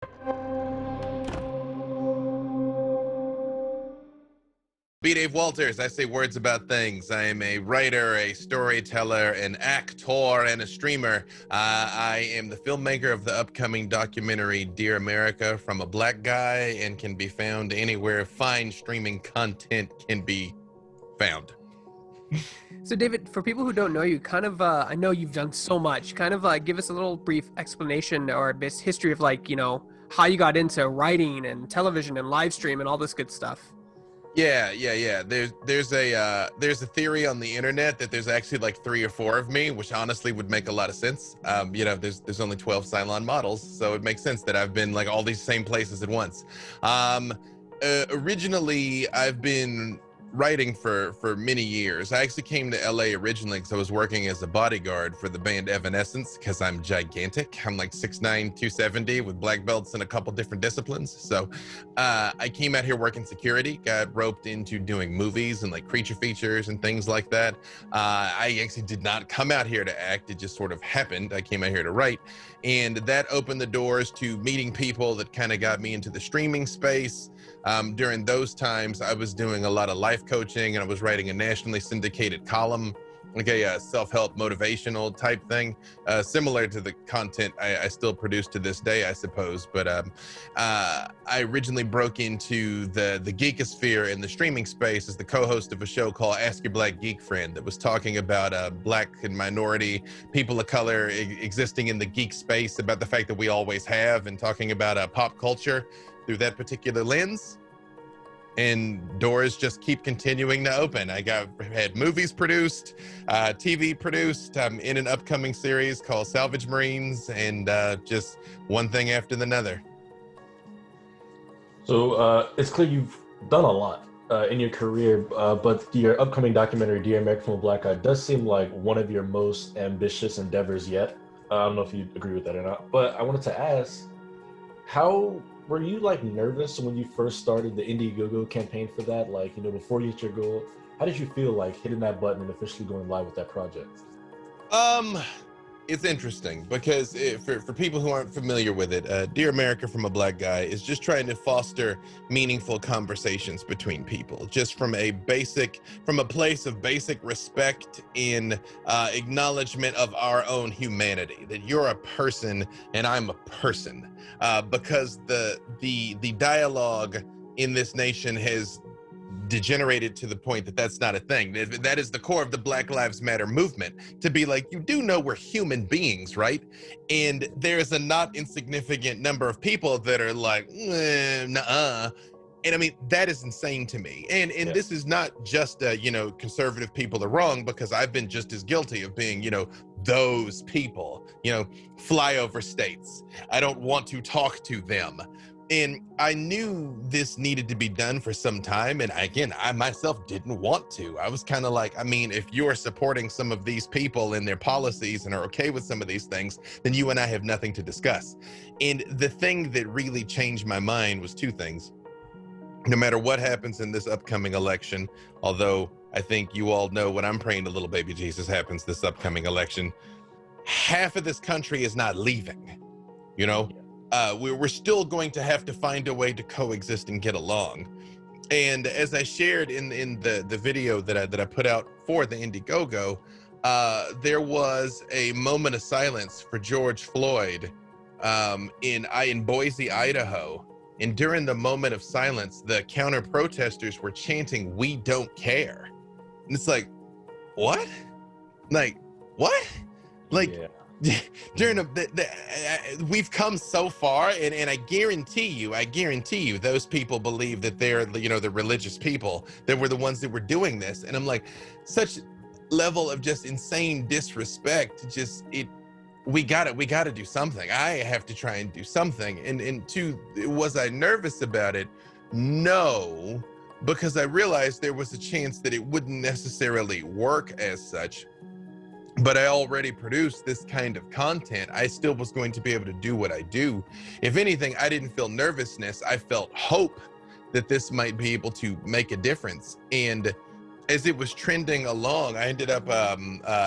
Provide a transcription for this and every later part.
B. Dave Walters. I say words about things. I am a writer, a storyteller, an actor, and a streamer. I am the filmmaker of the upcoming documentary Dear America from a Black Guy, and can be found anywhere fine streaming content can be found. So David, for people who don't know you, I know you've done so much, give us a little brief explanation or a history of how you got into writing and television and live stream and all this good stuff. Yeah. There's a theory on the internet that there's actually like 3 or 4 of me, which honestly would make a lot of sense. There's only 12 Cylon models, so it makes sense that I've been like all these same places at once. Originally, I've been writing for many years. I actually came to LA originally because I was working as a bodyguard for the band Evanescence, because I'm gigantic. I'm like 6'9", 270 with black belts in a couple different disciplines. So I came out here working security, got roped into doing movies and like creature features and things like that. I actually did not come out here to act. It just sort of happened. I came out here to write, and that opened the doors to meeting people that kind of got me into the streaming space. During those times, I was doing a lot of life coaching, and I was writing a nationally syndicated column, like a self-help motivational type thing, similar to the content I still produce to this day, I suppose. But I originally broke into the geekosphere in the streaming space as the co-host of a show called Ask Your Black Geek Friend that was talking about Black and minority people of color existing in the geek space, about the fact that we always have, and talking about pop culture through that particular lens. And doors just keep continuing to open. Had movies produced, TV produced. I'm in an upcoming series called Salvage Marines, and just one thing after another. So it's clear you've done a lot in your career, but your upcoming documentary, Dear America from a Black Guy, does seem like one of your most ambitious endeavors yet. I don't know if you agree with that or not, but I wanted to ask, how were you like nervous when you first started the Indiegogo campaign for that? Like, before you hit your goal, how did you feel like hitting that button and officially going live with that project? It's interesting because for people who aren't familiar with it, Dear America from a Black Guy is just trying to foster meaningful conversations between people, just from a place of basic respect in acknowledgement of our own humanity, that you're a person and I'm a person, because the dialogue in this nation has degenerated to the point that that's not a thing. That is the core of the Black Lives Matter movement, to be like, you do know we're human beings, right? And there's a not insignificant number of people that are like, nuh-uh. And I mean, that is insane to me. And Yeah. This is not just, conservative people are wrong, because I've been just as guilty of being, those people, flyover states. I don't want to talk to them. And I knew this needed to be done for some time. And again, I myself didn't want to. I was kind of like, I mean, if you're supporting some of these people and their policies and are okay with some of these things, then you and I have nothing to discuss. And the thing that really changed my mind was 2 things. No matter what happens in this upcoming election, although I think you all know what I'm praying to little baby Jesus happens this upcoming election, half of this country is not leaving, we're still going to have to find a way to coexist and get along. And as I shared in the video that I put out for the Indiegogo, there was a moment of silence for George Floyd in Boise, Idaho. And during the moment of silence, the counter protesters were chanting, "We don't care." And it's like, what? Like, what? Like, yeah. During we've come so far, and I guarantee you those people believe that they're the religious people that were the ones that were doing this. And I'm like, such level of just insane disrespect. We gotta do something. I have to try and do something. And 2, was I nervous about it? No, because I realized there was a chance that it wouldn't necessarily work as such. But I already produced this kind of content. I still was going to be able to do what I do. If anything, I didn't feel nervousness. I felt hope that this might be able to make a difference. And as it was trending along, I ended up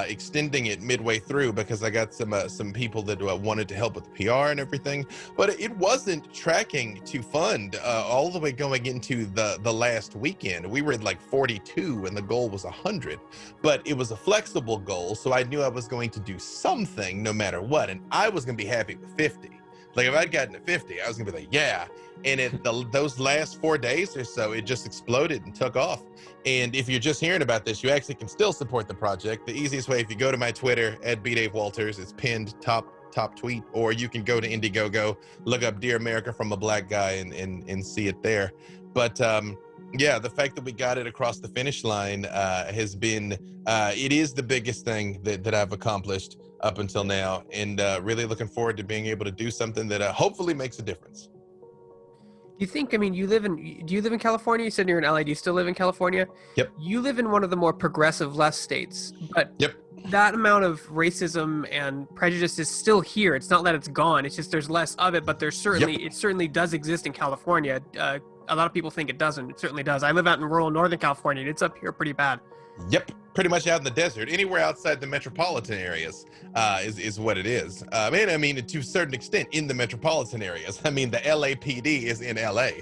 extending it midway through because I got some people that wanted to help with the PR and everything. But it wasn't tracking to fund all the way going into the last weekend. We were at like 42 and the goal was 100. But it was a flexible goal, so I knew I was going to do something no matter what. And I was going to be happy with 50. Like if I'd gotten to 50, I was gonna be like, yeah. And those last 4 days or so, it just exploded and took off. And if you're just hearing about this, you actually can still support the project. The easiest way, if you go to my Twitter at @BDaveWalters, it's pinned top tweet, or you can go to Indiegogo, look up Dear America from a Black Guy and see it there. But yeah, the fact that we got it across the finish line has been, it is the biggest thing that I've accomplished up until now, and really looking forward to being able to do something that hopefully makes a difference. Do you think, I mean, do you live in California? You said you're in LA. Do you still live in California? Yep. You live in one of the more progressive left states, but Yep. that amount of racism and prejudice is still here. It's not that it's gone. It's just there's less of it, but there's certainly, it certainly does exist in California. A lot of people think it doesn't. It certainly does. I live out in rural Northern California, and it's up here pretty bad. Yep, pretty much out in the desert. Anywhere outside the metropolitan areas is what it is. And I mean, to a certain extent, in the metropolitan areas. I mean, the LAPD is in LA.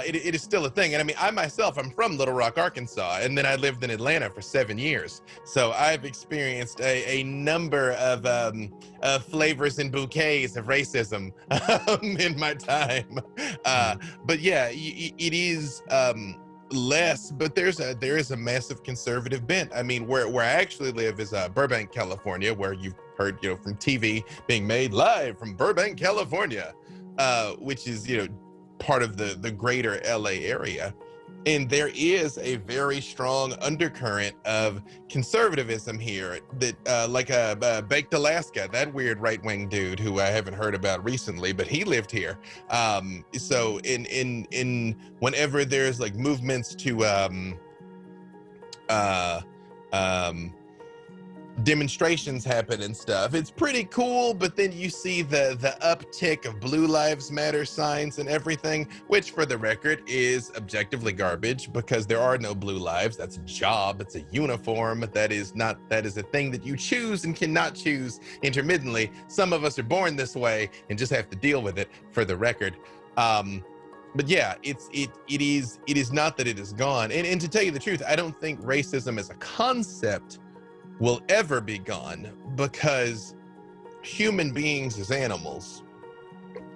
It is still a thing. And I mean, I myself, I'm from Little Rock, Arkansas, and then I lived in Atlanta for 7 years. So I've experienced a number of flavors and bouquets of racism in my time. But yeah, it is... less, but there is a massive conservative bent. I mean, where I actually live is Burbank, California, where you've heard, from TV being made live from Burbank, California, which is, part of the greater LA area. And there is a very strong undercurrent of conservatism here that, like Baked Alaska, that weird right-wing dude who I haven't heard about recently, but he lived here. So in whenever there's like movements to demonstrations happen and stuff, it's pretty cool, but then you see the uptick of Blue Lives Matter signs and everything, which for the record is objectively garbage because there are no blue lives. That's a job, it's a uniform. That is a thing that you choose and cannot choose intermittently. Some of us are born this way and just have to deal with it, for the record. But yeah, it is not that it is gone. And to tell you the truth, I don't think racism as a concept will ever be gone, because human beings as animals,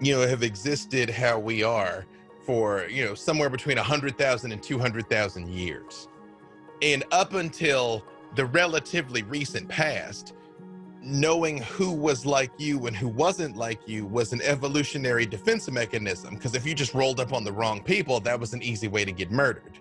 have existed how we are for, somewhere between 100,000 and 200,000 years. And up until the relatively recent past, knowing who was like you and who wasn't like you was an evolutionary defense mechanism, because if you just rolled up on the wrong people, that was an easy way to get murdered.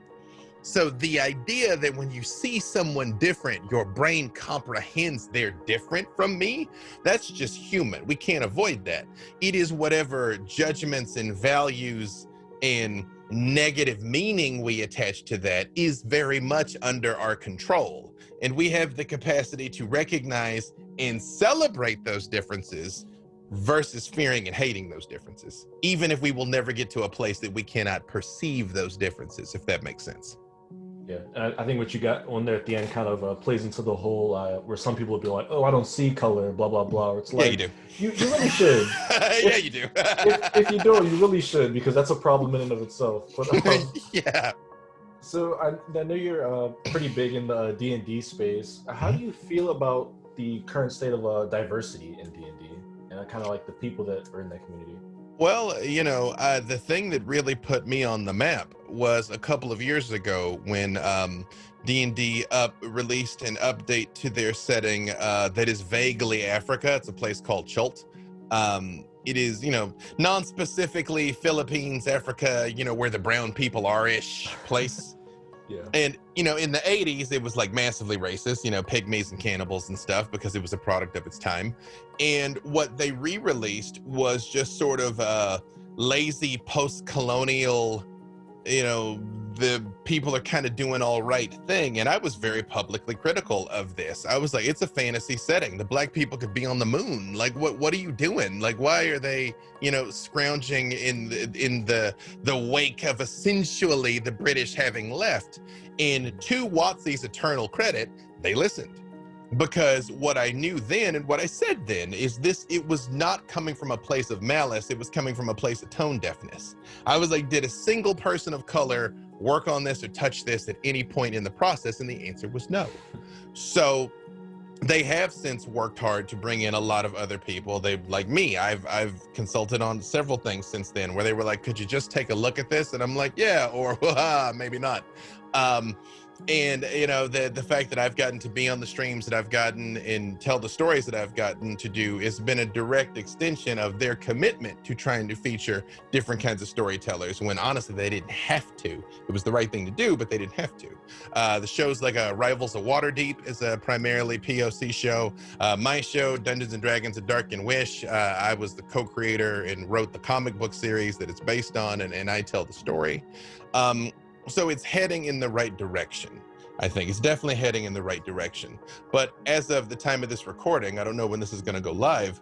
So the idea that when you see someone different, your brain comprehends they're different from me, that's just human. We can't avoid that. It is whatever judgments and values and negative meaning we attach to that is very much under our control. And we have the capacity to recognize and celebrate those differences versus fearing and hating those differences, even if we will never get to a place that we cannot perceive those differences, if that makes sense. Yeah, and I think what you got on there at the end kind of plays into the whole where some people would be like, "Oh, I don't see color," blah blah blah. It's like, yeah, you do. You really should. Yeah, you do. if you don't, you really should, because that's a problem in and of itself. But, yeah. So I know you're pretty big in the D&D space. How do you feel about the current state of diversity in D&D and kind of like the people that are in that community? Well, the thing that really put me on the map was a couple of years ago when D&D released an update to their setting that is vaguely Africa. It's a place called Chult. It is, non-specifically Philippines, Africa, where the brown people are-ish place. Yeah. And, in the 80s, it was like massively racist, pygmies and cannibals and stuff, because it was a product of its time. And what they re-released was just sort of a lazy post-colonial, the people are kind of doing all right thing. And I was very publicly critical of this. I was like, it's a fantasy setting. The black people could be on the moon. Like, what are you doing? Like, why are they, scrounging in the wake of essentially the British having left? And to Watsy's eternal credit, they listened. Because what I knew then and what I said then is it was not coming from a place of malice, it was coming from a place of tone deafness. I was like, did a single person of color work on this or touch this at any point in the process? And the answer was no. So they have since worked hard to bring in a lot of other people. They, like me, I've consulted on several things since then where they were like, could you just take a look at this? And I'm like, yeah, or maybe not. And the fact that I've gotten to be on the streams that I've gotten and tell the stories that I've gotten to do has been a direct extension of their commitment to trying to feature different kinds of storytellers, when honestly they didn't have to. It was the right thing to do, but they didn't have to. The shows like Rivals of Waterdeep is a primarily POC show. My show, Dungeons and Dragons: A Dark and Wish, I was the co-creator and wrote the comic book series that it's based on, and I tell the story. So it's heading in the right direction. I think it's definitely heading in the right direction. But as of the time of this recording, I don't know when this is going to go live,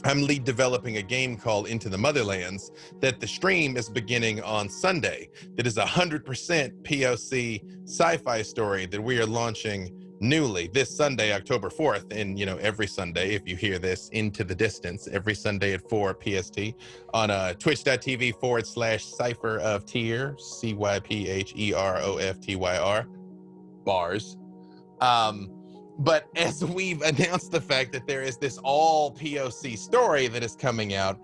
I'm lead developing a game called Into the Motherlands that the stream is beginning on Sunday. That is 100% POC sci-fi story that we are launching newly this Sunday, October 4th, and every Sunday, if you hear this into the distance, every Sunday at 4 PST on twitch.tv/Cypher of Tier, CYPHEROFTYR, bars. But as we've announced the fact that there is this all POC story that is coming out,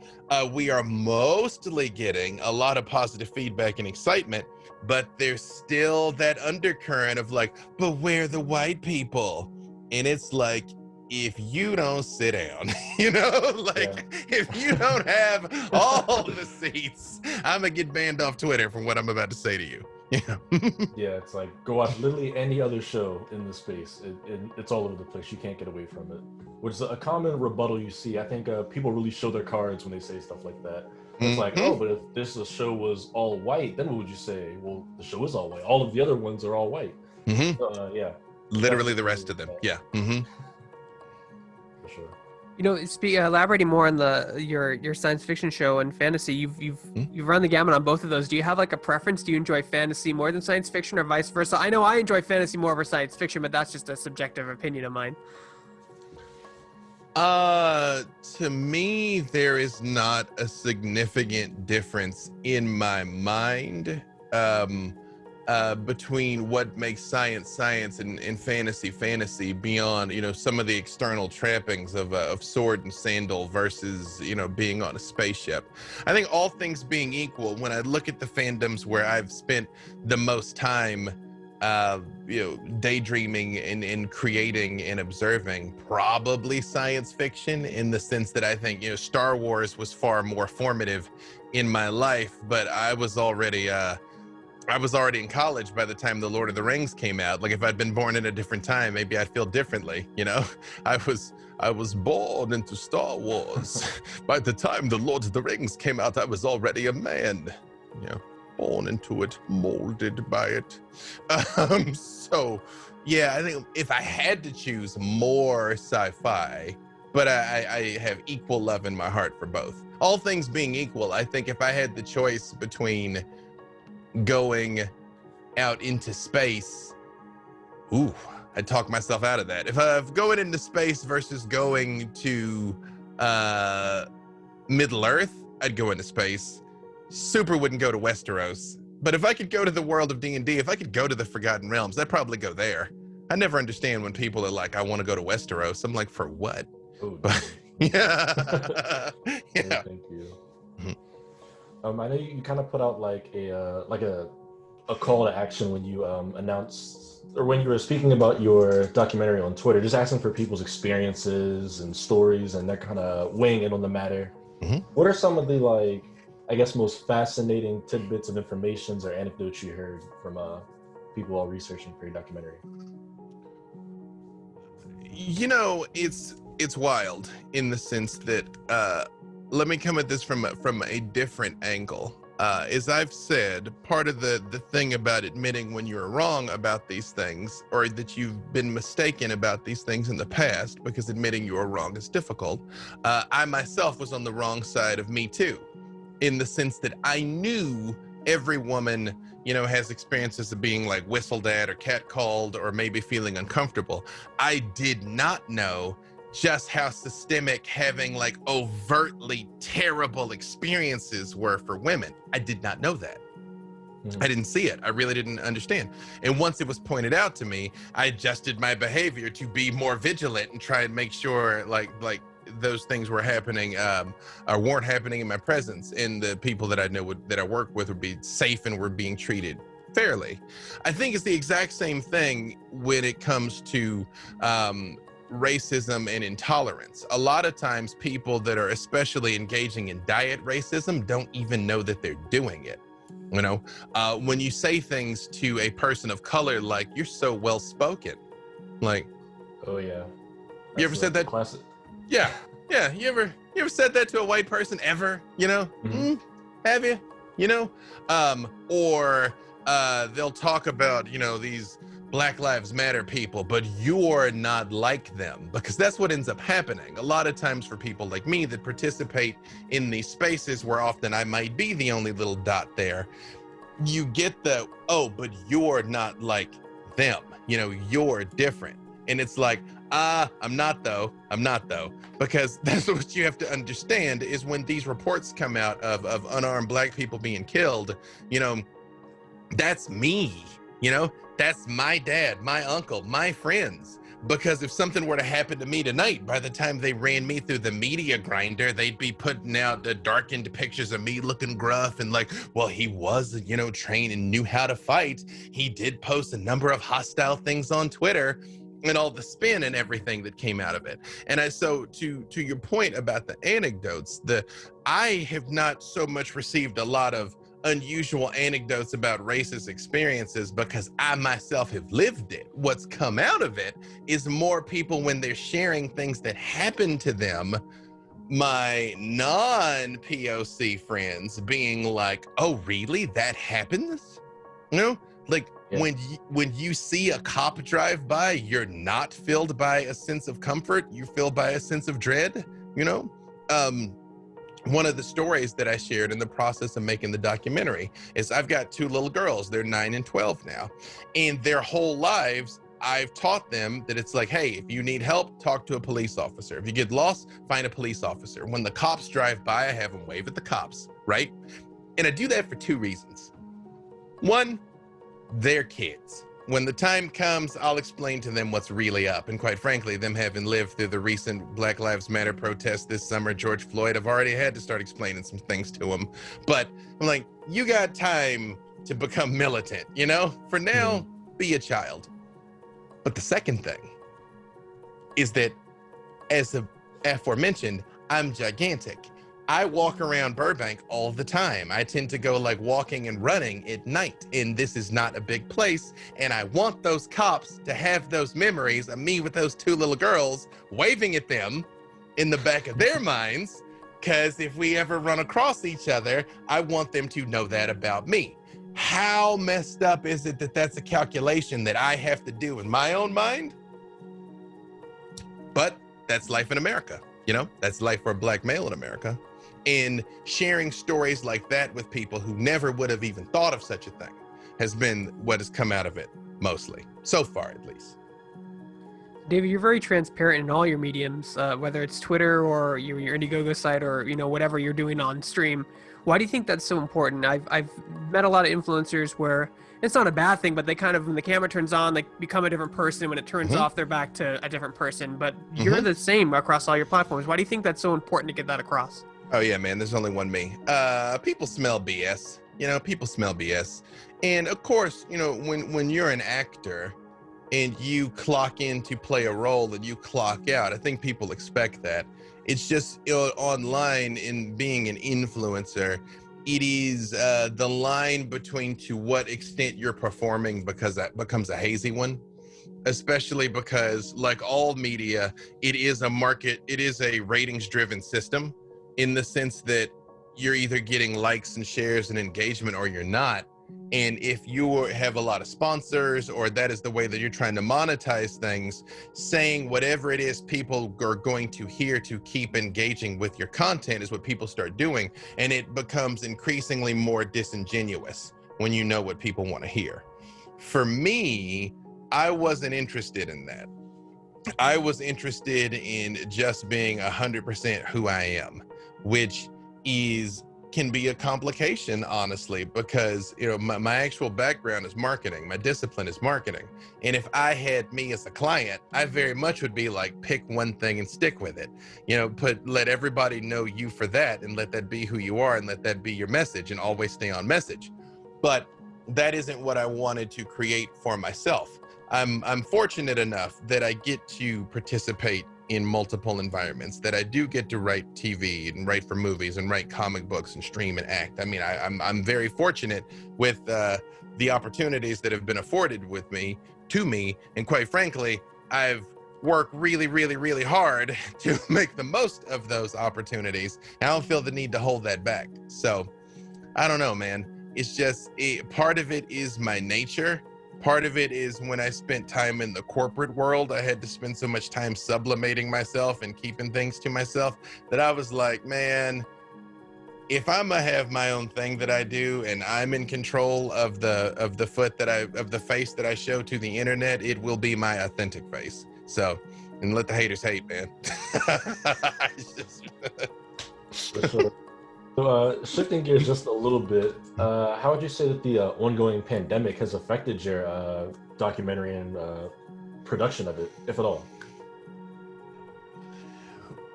we are mostly getting a lot of positive feedback and excitement, but there's still that undercurrent of like, but where are the white people? And it's like, if you don't sit down, if you don't have all the seats, I'm gonna get banned off Twitter from what I'm about to say to you. Yeah. Yeah, it's like, go watch literally any other show in the space. It's all over the place. You can't get away from it. Which is a common rebuttal you see. I think people really show their cards when they say stuff like that. It's like, oh, but if this show was all white, then what would you say? Well, the show is all white. All of the other ones are all white. Yeah. Literally the rest of them. Yeah. For sure. Elaborating more on your science fiction show and fantasy, you've run the gamut on both of those. Do you have like a preference? Do you enjoy fantasy more than science fiction, or vice versa? I know I enjoy fantasy more over science fiction, but that's just a subjective opinion of mine. To me, there is not a significant difference in my mind between what makes science and fantasy beyond some of the external trappings of sword and sandal versus being on a spaceship. I think all things being equal, when I look at the fandoms where I've spent the most time daydreaming and creating and observing, probably science fiction, in the sense that I think Star Wars was far more formative in my life, but I was already in college by the time the Lord of the Rings came out. Like, if I'd been born in a different time, maybe I'd feel differently. I was born into Star Wars. By the time the Lord of the Rings came out, I was already a man. Born into it, molded by it. So yeah, I think if I had to choose, more sci-fi, but I have equal love in my heart for both. All things being equal, I think if I had the choice between going out into space, I'd talk myself out of that. If going into space versus going to Middle Earth, I'd go into space. Super wouldn't go to Westeros, but if I could go to the world of D&D, if I could go to the Forgotten Realms, I'd probably go there. I never understand when people are like, I want to go to Westeros. I'm like, for what? Yeah. Yeah. Thank you. I know you kind of put out like a call to action when you announced, or when you were speaking about your documentary on Twitter, just asking for people's experiences and stories, and they're kind of weighing in on the matter. What are some of the most fascinating tidbits of information or anecdotes you heard from people while researching for your documentary? It's wild in the sense that let me come at this from a different angle. As I've said, part of the thing about admitting when you're wrong about these things, or that you've been mistaken about these things in the past, because admitting you were wrong is difficult. I myself was on the wrong side of Me Too, in the sense that I knew every woman, has experiences of being like whistled at or catcalled or maybe feeling uncomfortable. I did not know just how systemic having like overtly terrible experiences were for women. I did not know that. I didn't see it. I really didn't understand. And once it was pointed out to me, I adjusted my behavior to be more vigilant and try and make sure like those things were happening or weren't happening in my presence, and the people that I know that I work with would be safe and were being treated fairly. I think it's the exact same thing when it comes to racism and intolerance. A lot of times people that are especially engaging in diet racism don't even know that they're doing it. When you say things to a person of color like, "You're so well spoken," like, oh yeah, you ever said that? Classic. Yeah. You ever said that to a white person ever? Have you? Or they'll talk about these Black Lives Matter people, but you're not like them, because that's what ends up happening a lot of times for people like me that participate in these spaces where often I might be the only little dot there. You get the, "Oh, but you're not like them, you're different." And it's like, I'm not though, because that's what you have to understand is when these reports come out of unarmed Black people being killed, that's me, that's my dad, my uncle, my friends. Because if something were to happen to me tonight, by the time they ran me through the media grinder, they'd be putting out the darkened pictures of me looking gruff and like, well, he was, trained and knew how to fight. He did post a number of hostile things on Twitter, and all the spin and everything that came out of it. And so to your point about the anecdotes, I have not so much received a lot of unusual anecdotes about racist experiences because I myself have lived it. What's come out of it is more people when they're sharing things that happened to them, my non-POC friends being like, "Oh, really? That happens?" Like, yeah. When you see a cop drive by, you're not filled by a sense of comfort, you're filled by a sense of dread. One of the stories that I shared in the process of making the documentary is I've got two little girls. They're 9 and 12 now. And their whole lives, I've taught them that it's like, hey, if you need help, talk to a police officer. If you get lost, find a police officer. When the cops drive by, I have them wave at the cops, right? And I do that for two reasons. One, they're kids. When the time comes, I'll explain to them what's really up. And quite frankly, them having lived through the recent Black Lives Matter protests this summer, George Floyd, I've already had to start explaining some things to them. But I'm like, you got time to become militant, For now, be a child. But the second thing is that, as aforementioned, I'm gigantic. I walk around Burbank all the time. I tend to go like walking and running at night, and this is not a big place. And I want those cops to have those memories of me with those two little girls waving at them in the back of their minds, because if we ever run across each other, I want them to know that about me. How messed up is it that that's a calculation that I have to do in my own mind? But that's life in America, That's life for a Black male in America. And sharing stories like that with people who never would have even thought of such a thing has been what has come out of it, mostly, so far at least. David, you're very transparent in all your mediums, whether it's Twitter or your Indiegogo site or whatever you're doing on stream. Why do you think that's so important? I've met a lot of influencers where it's not a bad thing, but they kind of, when the camera turns on, they become a different person. When it turns off, they're back to a different person. But you're the same across all your platforms. Why do you think that's so important to get that across? Oh yeah, man, there's only one me. People smell BS. People smell BS. And of course, when you're an actor and you clock in to play a role and you clock out, I think people expect that. It's just online, in being an influencer, it is the line between to what extent you're performing, because that becomes a hazy one, especially because, like all media, it is a ratings driven system, in the sense that you're either getting likes and shares and engagement or you're not. And if you have a lot of sponsors, or that is the way that you're trying to monetize things, saying whatever it is people are going to hear to keep engaging with your content is what people start doing. And it becomes increasingly more disingenuous when you know what people want to hear. For me, I wasn't interested in that. I was interested in just being 100% who I am, which can be a complication, honestly, because my actual background is marketing. My discipline is marketing. And if I had me as a client, I very much would be like, pick one thing and stick with it. Let everybody know you for that, and let that be who you are, and let that be your message, and always stay on message. But that isn't what I wanted to create for myself. I'm fortunate enough that I get to participate in multiple environments, that I do get to write TV and write for movies and write comic books and stream and act. I mean, I'm very fortunate with the opportunities that have been afforded to me. And quite frankly, I've worked really, really, really hard to make the most of those opportunities. I don't feel the need to hold that back. So I don't know, man. It's just part of it is my nature. Part of it is when I spent time in the corporate world, I had to spend so much time sublimating myself and keeping things to myself that I was like, man, if I'm gonna have my own thing that I do and I'm in control of the face that I show to the internet, it will be my authentic face. So, and let the haters hate, man. So, shifting gears just a little bit, how would you say that the ongoing pandemic has affected your documentary and production of it, if at all?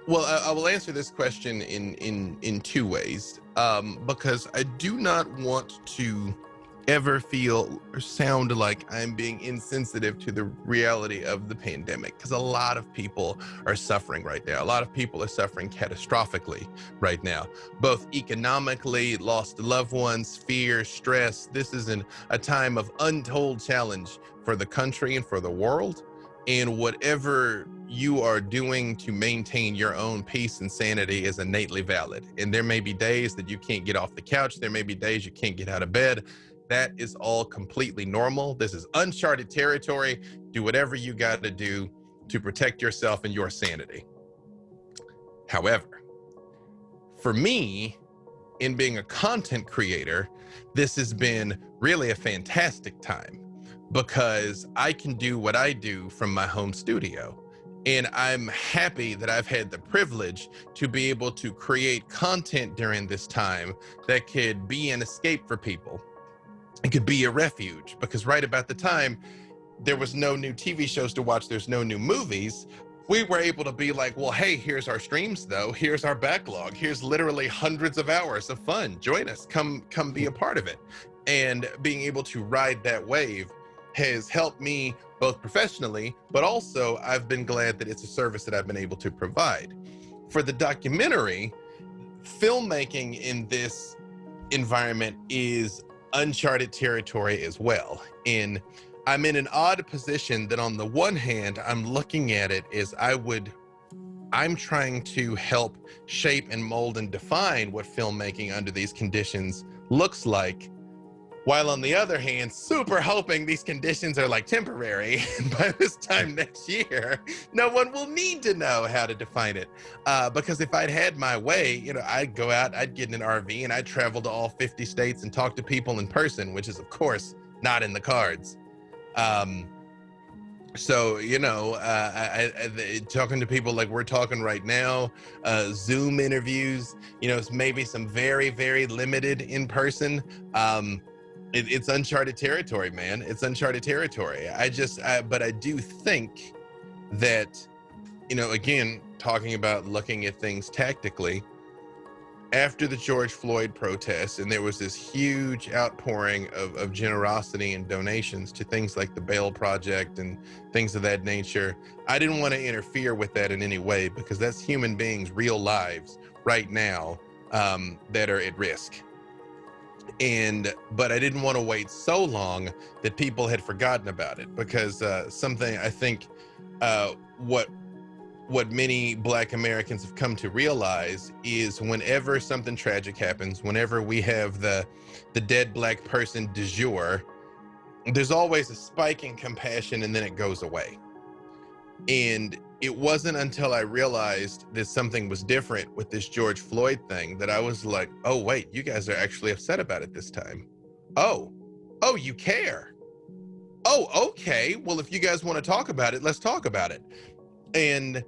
Well, I will answer this question in two ways, because I do not want to ever feel or sound like I'm being insensitive to the reality of the pandemic, because a lot of people are suffering right now. A lot of people are suffering catastrophically right now, both economically, lost loved ones, fear, stress. This is a time of untold challenge for the country and for the world. And whatever you are doing to maintain your own peace and sanity is innately valid. And there may be days that you can't get off the couch. There may be days you can't get out of bed. That is all completely normal. This is uncharted territory. Do whatever you got to do to protect yourself and your sanity. However, for me, in being a content creator, this has been really a fantastic time, because I can do what I do from my home studio. And I'm happy that I've had the privilege to be able to create content during this time that could be an escape for people. It could be a refuge, because right about the time there was no new TV shows to watch, there's no new movies, we were able to be like, well, hey, here's our streams though, here's our backlog, here's literally hundreds of hours of fun, join us, come be a part of it. And being able to ride that wave has helped me both professionally, but also I've been glad that it's a service that I've been able to provide. For the documentary, filmmaking in this environment is uncharted territory as well. And I'm in an odd position that on the one hand, I'm looking at it as I'm trying to help shape and mold and define what filmmaking under these conditions looks like, while on the other hand, super hoping these conditions are like temporary. And by this time next year, no one will need to know how to define it. Because if I'd had my way, I'd go out, I'd get in an RV and I'd travel to all 50 states and talk to people in person, which is of course not in the cards. So, talking to people like we're talking right now, Zoom interviews, it's maybe some very, very limited in person. It's uncharted territory, man. It's uncharted territory. But I do think that, again, talking about looking at things tactically, after the George Floyd protests, and there was this huge outpouring of generosity and donations to things like the Bail Project and things of that nature, I didn't want to interfere with that in any way, because that's human beings' real lives right now that are at risk. But I didn't want to wait so long that people had forgotten about it, because something I think what what many Black Americans have come to realize is whenever something tragic happens, whenever we have the dead Black person du jour, there's always a spike in compassion and then it goes away. And it wasn't until I realized that something was different with this George Floyd thing that I was like, oh, wait, you guys are actually upset about it this time. Oh, you care. Oh, okay. Well, if you guys want to talk about it, let's talk about it. And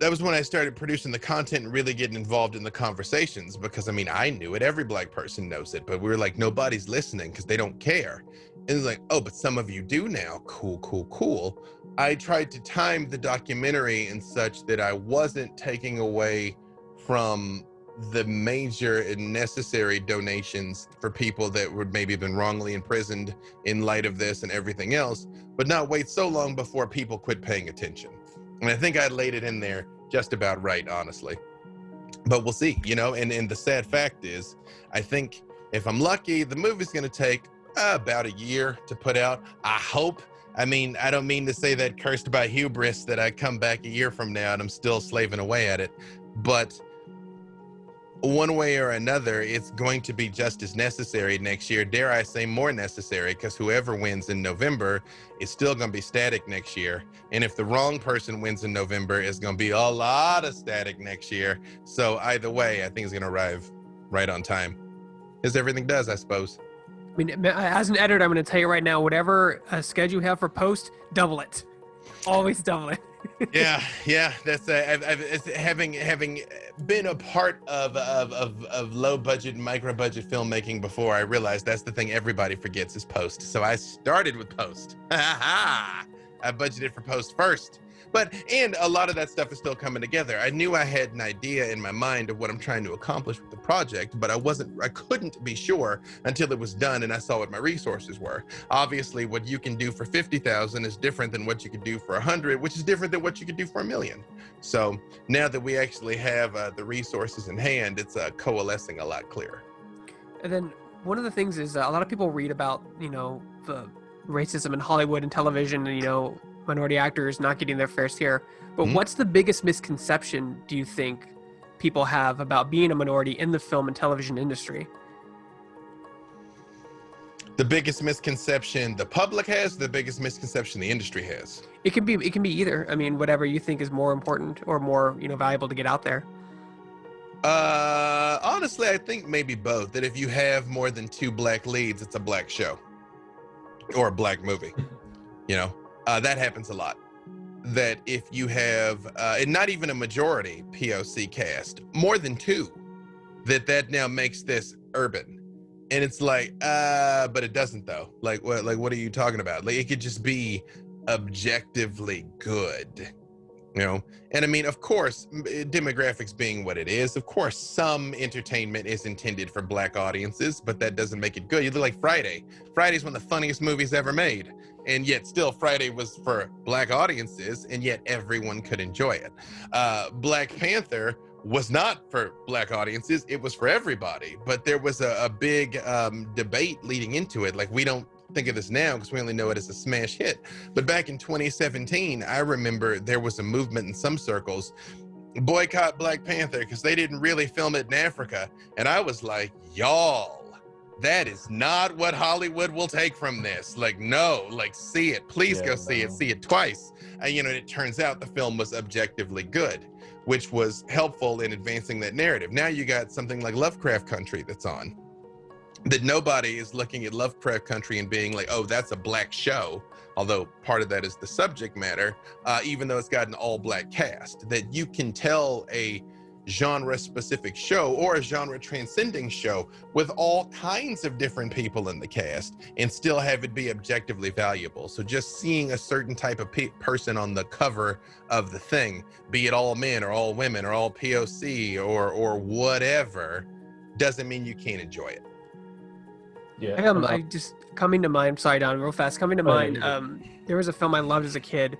that was when I started producing the content and really getting involved in the conversations, because I mean, I knew it, every Black person knows it, but we were like, nobody's listening because they don't care. And it's like, oh, but some of you do now. Cool. I tried to time the documentary in such that I wasn't taking away from the major and necessary donations for people that would maybe have been wrongly imprisoned in light of this and everything else, but not wait so long before people quit paying attention. And I think I laid it in there just about right, honestly. But we'll see, you know, and the sad fact is, I think if I'm lucky, the movie's going to take about a year to put out. I hope. I mean, I don't mean to say that cursed by hubris that I come back a year from now and I'm still slaving away at it. But one way or another, it's going to be just as necessary next year. Dare I say more necessary, because whoever wins in November is still going to be static next year. And if the wrong person wins in November, it's going to be a lot of static next year. So either way, I think it's going to arrive right on time, as everything does, I suppose. I mean, as an editor, I'm going to tell you right now, whatever schedule you have for post, double it. Always double it. yeah. That's having been a part of low budget, micro budget filmmaking before. I realized that's the thing everybody forgets is post. So I started with post. I budgeted for post first. And a lot of that stuff is still coming together. I knew I had an idea in my mind of what I'm trying to accomplish with the project, but I couldn't be sure until it was done and I saw what my resources were. Obviously, what you can do for 50,000 is different than what you could do for 100, which is different than what you could do for 1 million. So now that we actually have the resources in hand, it's coalescing a lot clearer. And then one of the things is a lot of people read about, you know, the racism in Hollywood and television, and, you know, minority actors not getting their fair share. But what's the biggest misconception do you think people have about being a minority in the film and television industry? The biggest misconception the public has, the biggest misconception the industry has? It can be either. I mean, whatever you think is more important or more, you know, valuable to get out there. Honestly, I think maybe both. That if you have more than 2 Black leads, it's a Black show or a Black movie. You know, that happens a lot. That if you have, and not even a majority POC cast, more than 2, that now makes this urban. And it's like, but it doesn't though. Like what are you talking about? Like, it could just be objectively good, you know? And I mean, of course, demographics being what it is, of course, some entertainment is intended for Black audiences, but that doesn't make it good. You look like Friday. Friday's one of the funniest movies ever made. And yet still Friday was for Black audiences, and yet everyone could enjoy it. Black Panther was not for Black audiences, it was for everybody. But there was a big debate leading into it. Like, we don't think of this now because we only know it as a smash hit. But back in 2017, I remember there was a movement in some circles, boycott Black Panther because they didn't really film it in Africa. And I was like, y'all, that is not what Hollywood will take from this. Like, no, like, see it. Please go see it. See it twice. You know, it turns out the film was objectively good, which was helpful in advancing that narrative. Now you got something like Lovecraft Country that's on, that nobody is looking at Lovecraft Country and being like, oh, that's a Black show. Although part of that is the subject matter, even though it's got an all-Black cast, that you can tell a genre-specific show or a genre-transcending show with all kinds of different people in the cast and still have it be objectively valuable. So just seeing a certain type of person on the cover of the thing, be it all men or all women or all POC or whatever, doesn't mean you can't enjoy it. Yeah. I just coming to mind, sorry Don, real fast, coming to mind, there was a film I loved as a kid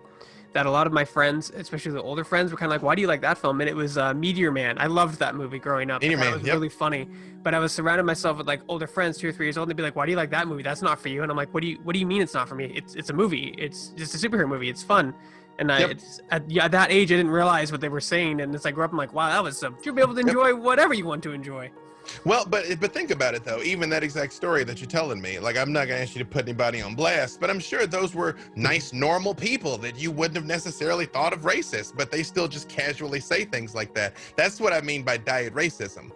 that a lot of my friends, especially the older friends, were kind of like, why do you like that film? And it was Meteor Man. I loved that movie growing up. Meteor Man, it was really funny. But I was surrounding myself with like older friends, 2 or 3 years old, and they'd be like, why do you like that movie? That's not for you. And I'm like, what do you mean it's not for me? It's a movie. It's just a superhero movie. It's fun. And Yep. at that age, I didn't realize what they were saying. And as I grew up, I'm like, wow, that was you should be able to enjoy whatever you want to enjoy. Well, but think about it though. Even that exact story that you're telling me, like I'm not gonna ask you to put anybody on blast, but I'm sure those were nice, normal people that you wouldn't have necessarily thought of racist, but they still just casually say things like that. That's what I mean by diet racism.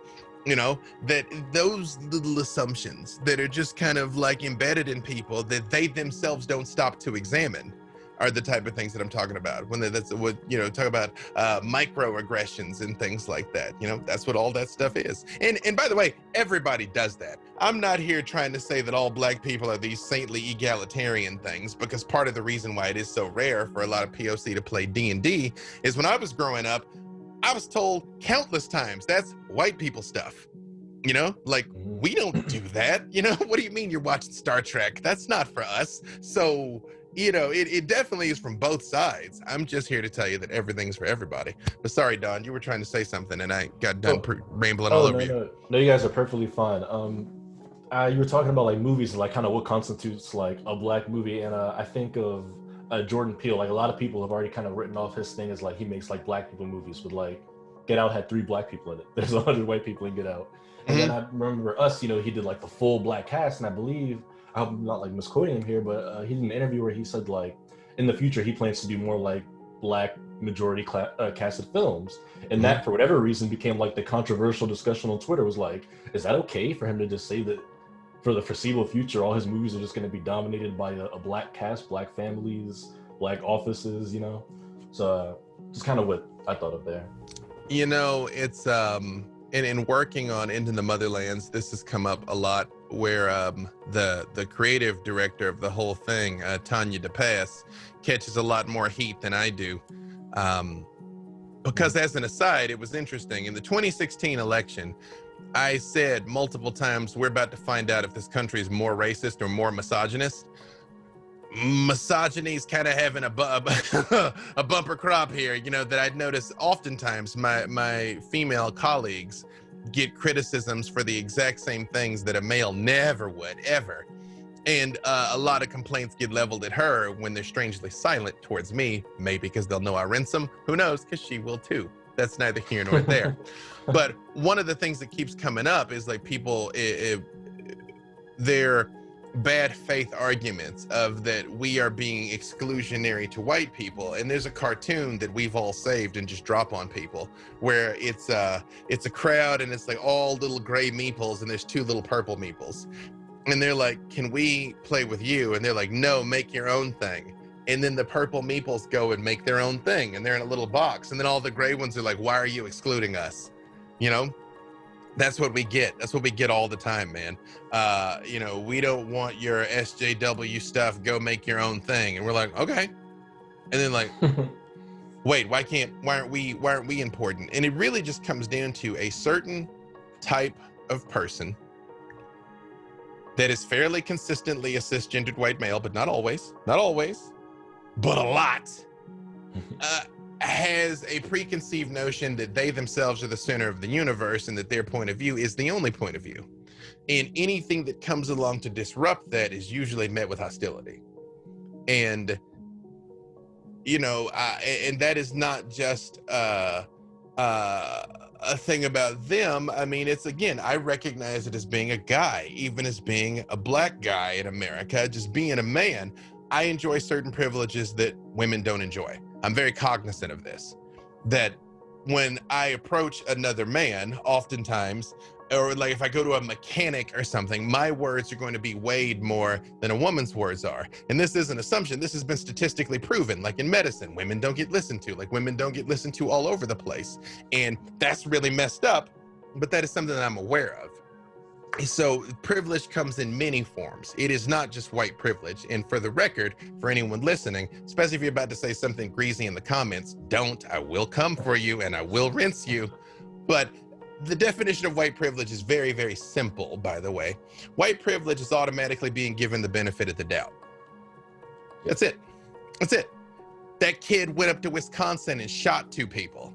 You know, that those little assumptions that are just kind of like embedded in people that they themselves don't stop to examine are the type of things that I'm talking about. When that's what, you know, talk about microaggressions and things like that. You know, that's what all that stuff is. And by the way, everybody does that. I'm not here trying to say that all black people are these saintly egalitarian things, because part of the reason why it is so rare for a lot of POC to play D&D is when I was growing up, I was told countless times that's white people stuff. You know, like we don't do that. You know, what do you mean you're watching Star Trek? That's not for us. So, you know, it definitely is from both sides. I'm just here to tell you that everything's for everybody. But sorry, Don, you were trying to say something and I got done rambling all over you. No, you guys are perfectly fine. You were talking about like movies and like kind of what constitutes like a black movie, and I think of Jordan Peele. Like a lot of people have already kind of written off his thing as like he makes like black people movies, but like Get Out had 3 black people in it. There's 100 white people in Get Out. And then I remember Us, you know, he did like the full black cast, and I believe, I hope I'm not like misquoting him here, but he did an interview where he said like in the future he plans to do more like black majority casted films, and that for whatever reason became like the controversial discussion on Twitter. Was like, is that okay for him to just say that for the foreseeable future all his movies are just going to be dominated by a black cast, black families, black offices, you know? So just kind of what I thought of there. You know, it's in working on Into the Motherlands, this has come up a lot, where the creative director of the whole thing, Tanya DePass, catches a lot more heat than I do. Because as an aside, it was interesting. In the 2016 election, I said multiple times, we're about to find out if this country is more racist or more misogynist. Misogyny is kind of having a bumper crop here, you know, that I'd notice oftentimes my female colleagues get criticisms for the exact same things that a male never would, ever. And a lot of complaints get leveled at her when they're strangely silent towards me, maybe because they'll know I rinse them. Who knows? Because she will too. That's neither here nor there. But one of the things that keeps coming up is like people, their bad faith arguments of that we are being exclusionary to white people. And there's a cartoon that we've all saved and just drop on people where it's a crowd and it's like all little gray meeples and there's 2 little purple meeples. And they're like, can we play with you? And they're like, no, make your own thing. And then the purple meeples go and make their own thing, and they're in a little box. And then all the gray ones are like, why are you excluding us? You know, that's what we get. That's what we get all the time, man. You know, we don't want your SJW stuff. Go make your own thing. And we're like, okay. And then like, wait, why aren't we important? And it really just comes down to a certain type of person that is fairly consistently a cisgendered white male, but not always, but a lot, has a preconceived notion that they themselves are the center of the universe and that their point of view is the only point of view. And anything that comes along to disrupt that is usually met with hostility. And, you know, and that is not just a thing about them. I mean, it's, again, I recognize it as being a guy, even as being a black guy in America, just being a man. I enjoy certain privileges that women don't enjoy. I'm very cognizant of this, that when I approach another man, oftentimes, or like if I go to a mechanic or something, my words are going to be weighed more than a woman's words are. And this is an assumption. This has been statistically proven. Like in medicine, women don't get listened to. Like women don't get listened to all over the place. And that's really messed up, but that is something that I'm aware of. So privilege comes in many forms. It is not just white privilege. And for the record, for anyone listening, especially if you're about to say something greasy in the comments, don't. I will come for you and I will rinse you. But the definition of white privilege is very, very simple, by the way. White privilege is automatically being given the benefit of the doubt. That's it. That's it. That kid went up to Wisconsin and shot 2 people.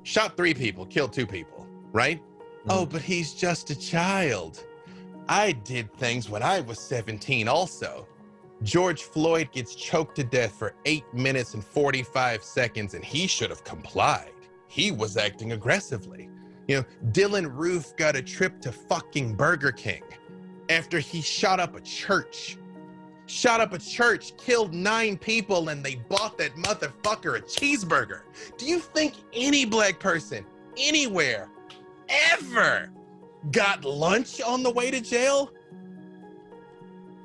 Shot 3 people, killed 2 people, right? Oh, but he's just a child. I did things when I was 17 also. George Floyd gets choked to death for 8 minutes and 45 seconds, and he should have complied. He was acting aggressively. You know, Dylan Roof got a trip to fucking Burger King after he shot up a church. Shot up a church, killed 9 people, and they bought that motherfucker a cheeseburger. Do you think any black person anywhere ever got lunch on the way to jail?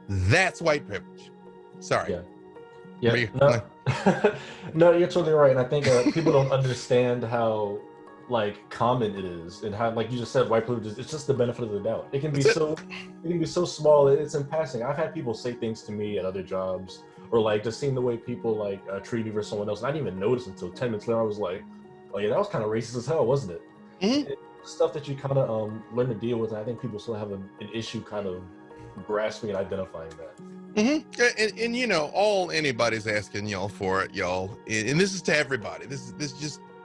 That's white privilege. Sorry. Yeah. No, no, you're totally right. And I think people don't understand how like common it is, and how, like you just said, white privilege, it's just the benefit of the doubt. It can be so small, it's in passing. I've had people say things to me at other jobs, or like just seeing the way people like treat me versus someone else, and I didn't even notice until 10 minutes later. I was like, oh yeah, that was kind of racist as hell, wasn't it? Mm-hmm. It's stuff that you kind of learn to deal with, and I think people still have an issue kind of grasping and identifying that. Mm-hmm. And you know, all anybody's asking y'all for it, y'all, and this is to everybody. This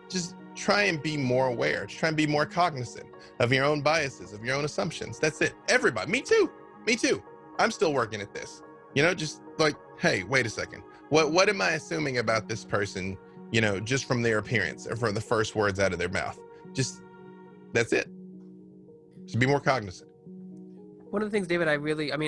just try and be more aware. Try and be more cognizant of your own biases, of your own assumptions. That's it. Everybody. Me too. I'm still working at this. You know, just like, hey, wait a second. What am I assuming about this person, you know, just from their appearance or from the first words out of their mouth? Just, that's it. Just be more cognizant. One of the things, David, I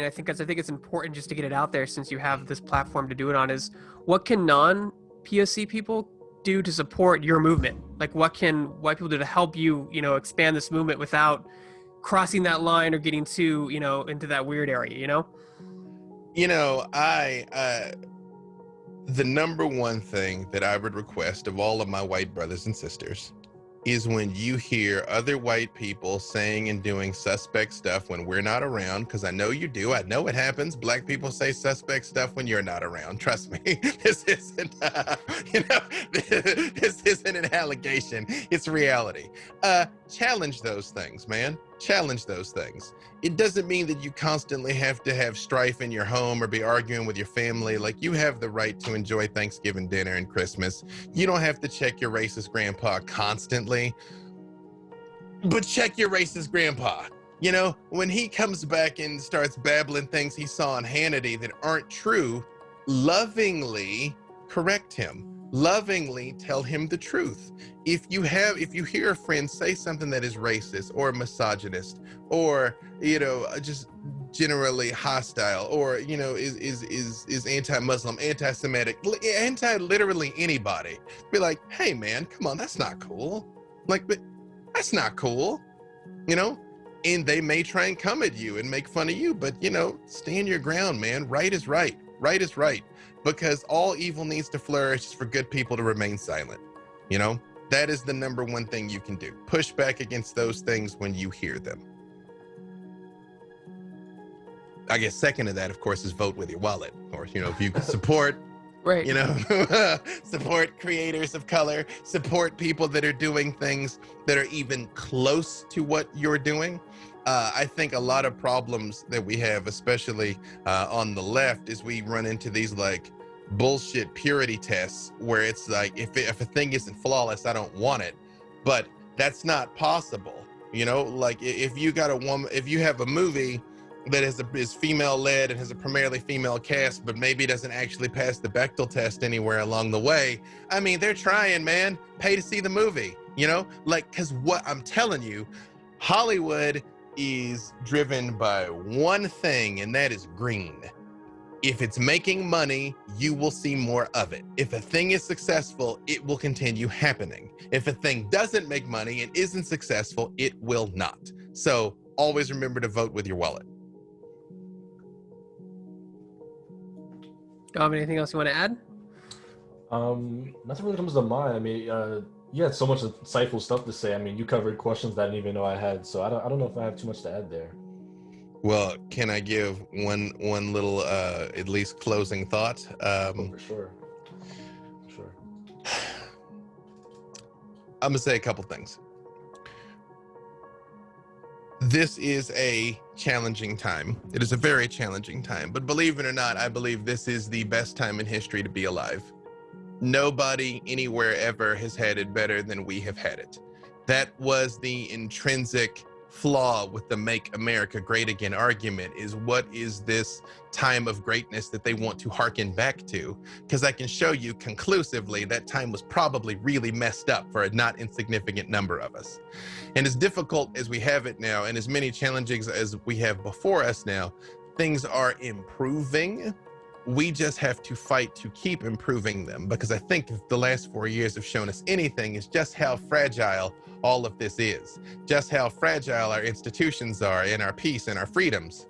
think it's important just to get it out there, since you have this platform to do it on, is what can non-POC people do to support your movement? Like, what can white people do to help you, you know, expand this movement without crossing that line or getting too, you know, into that weird area, you know? You know, the number one thing that I would request of all of my white brothers and sisters is when you hear other white people saying and doing suspect stuff when we're not around, because I know you do. I know it happens. Black people say suspect stuff when you're not around. Trust me. This isn't, this isn't an allegation. It's reality. Challenge those things, man. Challenge those things. It doesn't mean that you constantly have to have strife in your home or be arguing with your family. Like, you have the right to enjoy Thanksgiving dinner and Christmas. You don't have to check your racist grandpa constantly, but check your racist grandpa. You know, when he comes back and starts babbling things he saw on Hannity that aren't true, lovingly correct him. Lovingly tell him the truth. If you hear a friend say something that is racist or misogynist, or, you know, just generally hostile, or, you know, is anti-Muslim, anti-Semitic, literally anybody, be like, hey man, come on, that's not cool. Like, but that's not cool, you know? And they may try and come at you and make fun of you, but, you know, stand your ground, man. Right is right. Right is right. Because all evil needs to flourish for good people to remain silent. You know, that is the number one thing you can do. Push back against those things when you hear them. I guess second to that, of course, is vote with your wallet. Or, you know, if you can support, Right. you know, support creators of color, support people that are doing things that are even close to what you're doing. I think a lot of problems that we have, especially on the left, is we run into these like bullshit purity tests where it's like, if a thing isn't flawless, I don't want it. But that's not possible. You know, like if you got a woman, if you have a movie that is female led and has a primarily female cast, but maybe doesn't actually pass the Bechdel test anywhere along the way. I mean, they're trying, man. Pay to see the movie, you know, like, because what I'm telling you, Hollywood is driven by one thing, and that is green. If it's making money, you will see more of it. If a thing is successful, it will continue happening. If a thing doesn't make money and isn't successful, it will not. So always remember to vote with your wallet. Dom, anything else you want to add? Nothing really comes to mind. I mean, you had so much insightful stuff to say. I mean, you covered questions that I didn't even know I had, so I don't know if I have too much to add there. Well, can I give one little at least closing thought? For sure. I'm gonna say a couple things. This is a challenging time. It is a very challenging time, but believe it or not, I believe this is the best time in history to be alive. Nobody anywhere ever has had it better than we have had it. That was the intrinsic flaw with the Make America Great Again argument is, what is this time of greatness that they want to harken back to? Because I can show you conclusively that time was probably really messed up for a not insignificant number of us. And as difficult as we have it now, and as many challenges as we have before us now, things are improving. We just have to fight to keep improving them, because I think if the last 4 years have shown us anything, is just how fragile all of this is, just how fragile our institutions are, and our peace and our freedoms.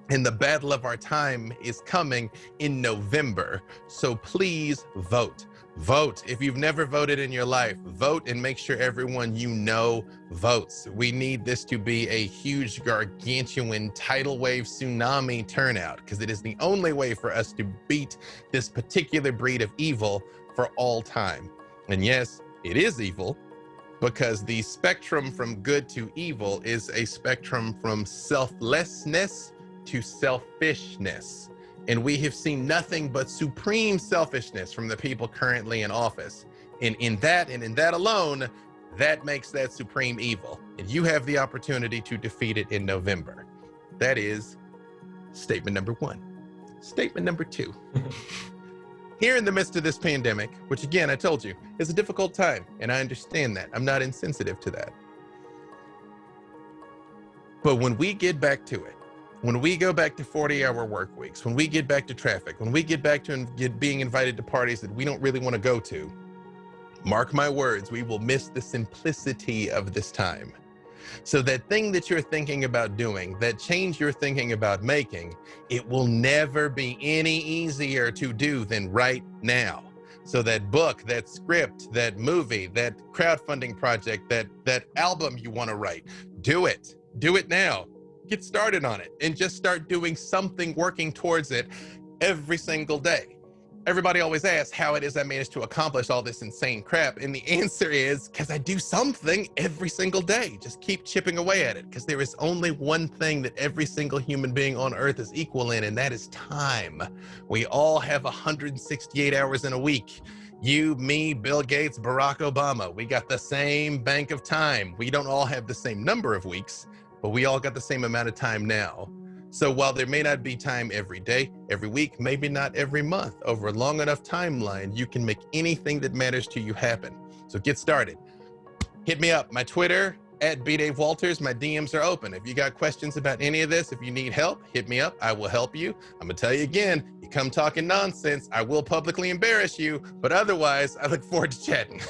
And the battle of our time is coming in November. So please vote. Vote. If you've never voted in your life, vote, and make sure everyone you know votes. We need this to be a huge, gargantuan tidal wave tsunami turnout, because it is the only way for us to beat this particular breed of evil for all time. And yes, it is evil, because the spectrum from good to evil is a spectrum from selflessness to selfishness. And we have seen nothing but supreme selfishness from the people currently in office. And in that alone, that makes that supreme evil. And you have the opportunity to defeat it in November. That is statement number 1. Statement number 2. Here in the midst of this pandemic, which again, I told you, is a difficult time, and I understand that. I'm not insensitive to that. But when we get back to it, when we go back to 40-hour work weeks, when we get back to traffic, when we get back to being invited to parties that we don't really want to go to, mark my words, we will miss the simplicity of this time. So that thing that you're thinking about doing, that change you're thinking about making, it will never be any easier to do than right now. So that book, that script, that movie, that crowdfunding project, that album you want to write, do it. Do it now. Get started on it and just start doing something, working towards it every single day. Everybody always asks how it is I managed to accomplish all this insane crap. And the answer is because I do something every single day. Just keep chipping away at it, because there is only one thing that every single human being on earth is equal in, and that is time. We all have 168 hours in a week. You, me, Bill Gates, Barack Obama, we got the same bank of time. We don't all have the same number of weeks, but we all got the same amount of time now. So while there may not be time every day, every week, maybe not every month, over a long enough timeline, you can make anything that matters to you happen. So get started. Hit me up. My Twitter, @BDaveWalters. My DMs are open. If you got questions about any of this, if you need help, hit me up. I will help you. I'm going to tell you again, you come talking nonsense, I will publicly embarrass you, but otherwise, I look forward to chatting.